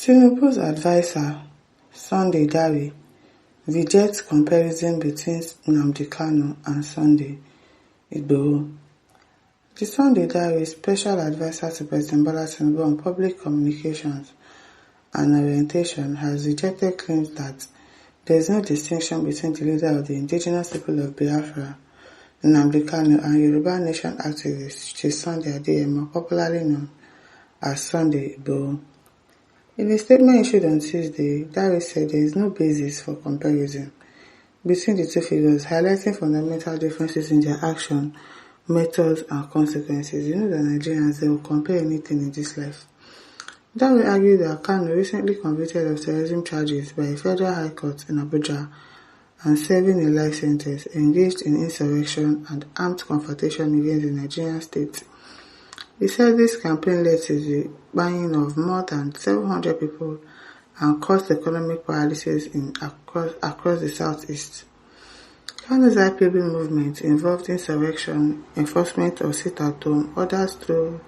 Tinubu'S advisor, Sunday Dare, rejects comparison between Nnamdi Kanu and Sunday Igboho. The Sunday Dare, special advisor to President Bola Tinubu on public communications and orientation, has rejected claims that there is no distinction between the leader of the indigenous people of Biafra, Nnamdi Kanu, and Yoruba Nation activist Chief Sunday Adeyemo, popularly known as Sunday Igboho. In a statement issued on Tuesday, Dare said there is no basis for comparison between the two figures, highlighting fundamental differences in their action, methods, and consequences. You know that Nigerians, they will compare anything in this life. Dare argued that Kanu, recently convicted of terrorism charges by a federal high court in Abuja and serving a life sentence, engaged in insurrection and armed confrontation against the Nigerian state. He said this campaign led to the buying of more than 700 people and caused economic paralysis across the southeast. Kanu's IPB movement involved insurrection, enforcement of sit-at-home, orders through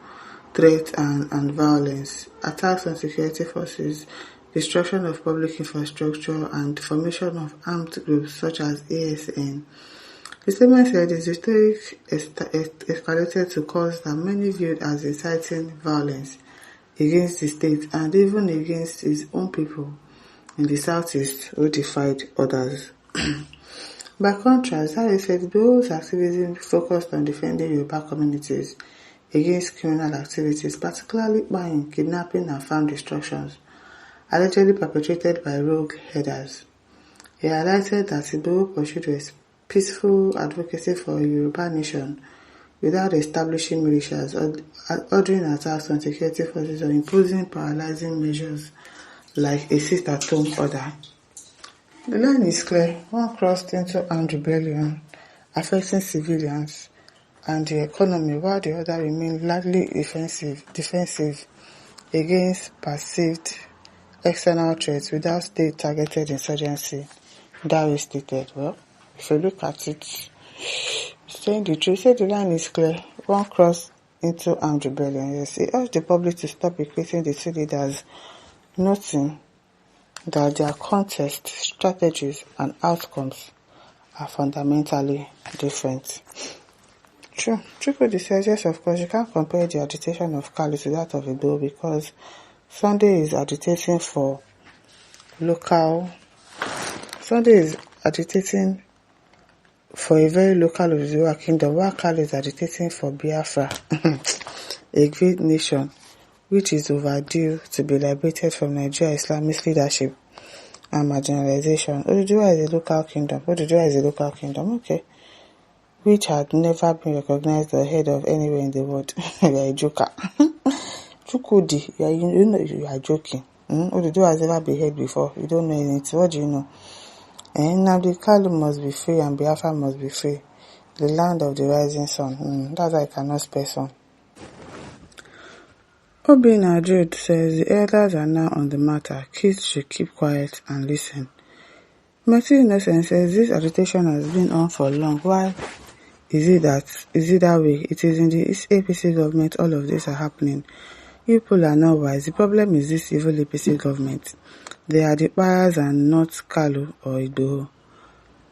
threat and violence, attacks on security forces, destruction of public infrastructure, and formation of armed groups such as ASN. The statement said his rhetoric escalated to cause that many viewed as inciting violence against the state and even against his own people in the southeast who defied orders. By contrast, Dare said Igboho's activism focused on defending Yoruba communities against criminal activities, particularly buying, kidnapping, and farm destructions, allegedly perpetrated by rogue headers. He highlighted that Igboho pursued peaceful advocacy for a Yoruba nation without establishing militias, ordering attacks on security forces, or imposing paralyzing measures like a sit-at-home order. The line is clear. One crossed into armed rebellion, affecting civilians and the economy, while the other remained largely defensive against perceived external threats without state-targeted insurgency, Dare stated. Well, if you look at it, saying the truth, said the line is clear. One crossed into armed rebellion. Yes, he urged the public to stop equating the two leaders, noting that their contest, strategies, and outcomes are fundamentally different. True. Chukwudi says, yes, of course, you can't compare the agitation of Kanu to that of Igboho because Sunday is agitating for a very local Oduduwa kingdom, while Kanu is agitating for Biafra, a great nation which is overdue to be liberated from Nigeria Islamist leadership and marginalization. Oduduwa is a local kingdom, okay, which had never been recognized or heard of anywhere in the world. You are a joker. Chukwudi, you know you are joking. Oduduwa has never been heard before. You don't know anything. What do you know? Nnamdi Kanu must be free and Biafra must be free. The land of the rising sun. That's why I cannot spare sun. Obinna Jude says the elders are now on the matter. Kids should keep quiet and listen. Mercy Innocent says this agitation has been on for long. Why is it that way? It is in the APC government all of this are happening. People are not wise. The problem is this evil APC government. They are the buyers and not Kalu or Igboho.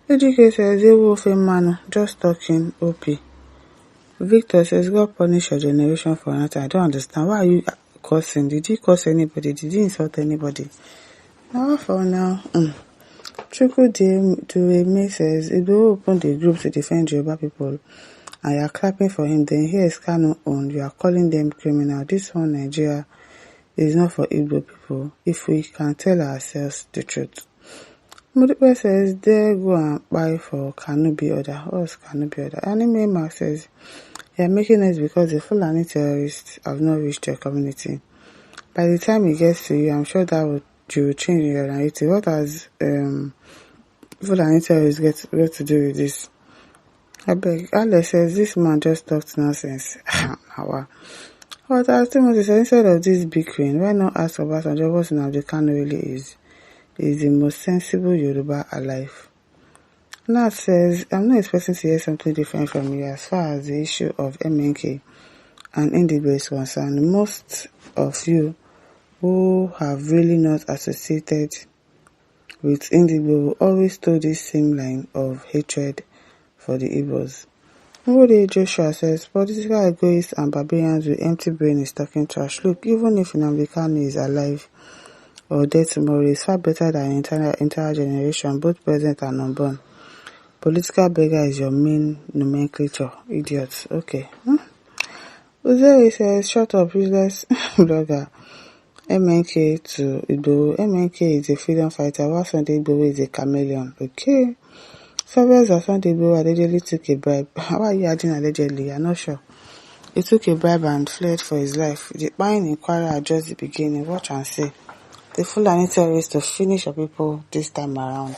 Ejike says, Manu, just talking OP. Victor says, God punish your generation for nothing. I don't understand. Why are you cursing? Did you curse anybody? Did you insult anybody? Now for now, Chukwudi says, Igboho opened a group to defend Yoruba people and you are clapping for him. Then here is Kanu on. You are calling them criminal. This whole Nigeria is not for Igbo people if we can tell ourselves the truth. Mudipe says, there go and buy for Kanu be order. What's Kanu be order? Anime Mark says, they are making it because the Fulani terrorists have not reached your community. By the time it gets to you, I'm sure that you will change your narrative. What has Fulani terrorists get to do with this? I beg. Alex says, this man just talks nonsense. But as Timothy said, instead of this bickering, why not ask Obasanjo what Nnamdi Kanu really is? He is the most sensible Yoruba alive. Nat says, I'm not expecting to hear something different from you as far as the issue of MNK and Indigbo is concerned. Most of you who have really not associated with Igbo always told this same line of hatred for the Igbos. Nobody Joshua says, political egoists and barbarians with empty brain is talking trash. Look, even if Nnamdi Kanu is alive or dead tomorrow, is far better than entire generation, both present and unborn. Political beggar is your main nomenclature, idiots. Okay. Uzeri says, shut up, useless blogger. MNK to Igboho. MNK is a freedom fighter, while Sunday Igboho is a chameleon. Okay. Surveys that Sunday Igboho allegedly took a bribe. Why are you adding allegedly? I'm not sure. He took a bribe and fled for his life. The buying inquiry are just the beginning. Watch and see. The Fulani terrorists to finish your people this time around.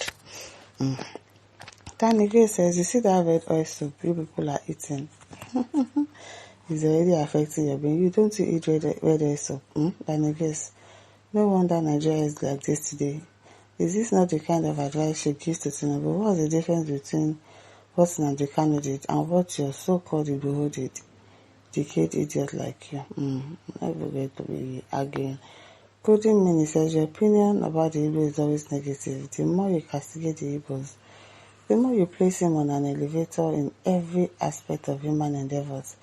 Danny Gray says, you see that red oil soup you people are eating? It's already affecting your brain. You don't eat red oil soup. Danny Gray, no wonder Nigeria is like this today. Is this not the kind of advice she gives to Tinubu? What's the difference between what Nnamdi Kanu did and what your so-called Igboho did? Decayed idiot like you. Never going to be arguing. Golden Mini says, your opinion about the Igbo is always negative. The more you castigate the Igbos, the more you place him on an elevator in every aspect of human endeavors.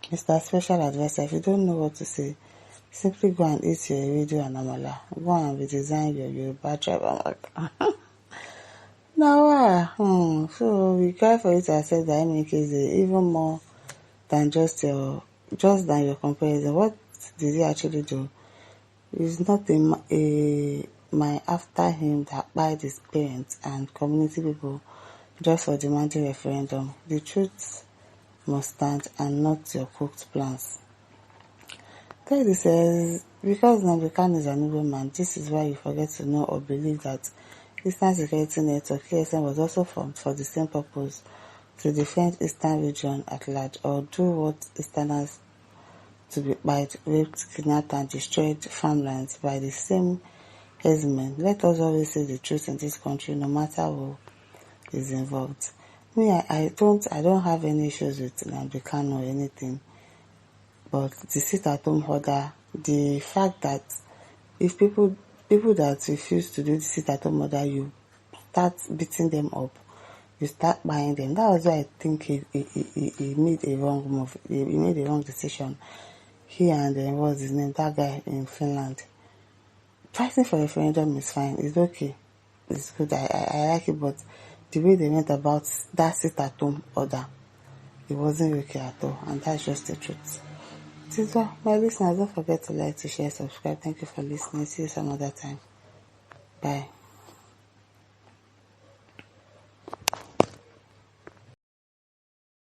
Mr. Special Advisor, if you don't know what to say, simply go and eat your radio and amala. Go and redesign your Yoruba tribe. Now, so we try for you to accept that MK is even more than just your comparison. What did he actually do? It's not a man after him that by his parents and community people just for demanding referendum. The truth must stand and not your cooked plans. Teddy says, because Nnamdi Kanu is an Igbo man, this is why you forget to know or believe that Eastern Security Network KSN was also formed for the same purpose, to defend Eastern region at large, or do what Easterners to be bite, raped, kidnapped and destroyed farmlands by the same herdsmen. Let us always say the truth in this country, no matter who is involved. Me, I don't have any issues with Nnamdi Kanu or anything. But the sit-at-home order, the fact that if people that refuse to do the sit-at-home order, you start beating them up, you start buying them. That was why I think he made a wrong move. He made a wrong decision. He and what's his name, that guy in Finland. Fighting for referendum is fine. It's okay. It's good. I like it, but the way they went about that sit-at-home order, it wasn't okay at all, and that's just the truth. So, my listeners, don't forget to like, to share, subscribe. Thank you for listening. See you some other time. Bye.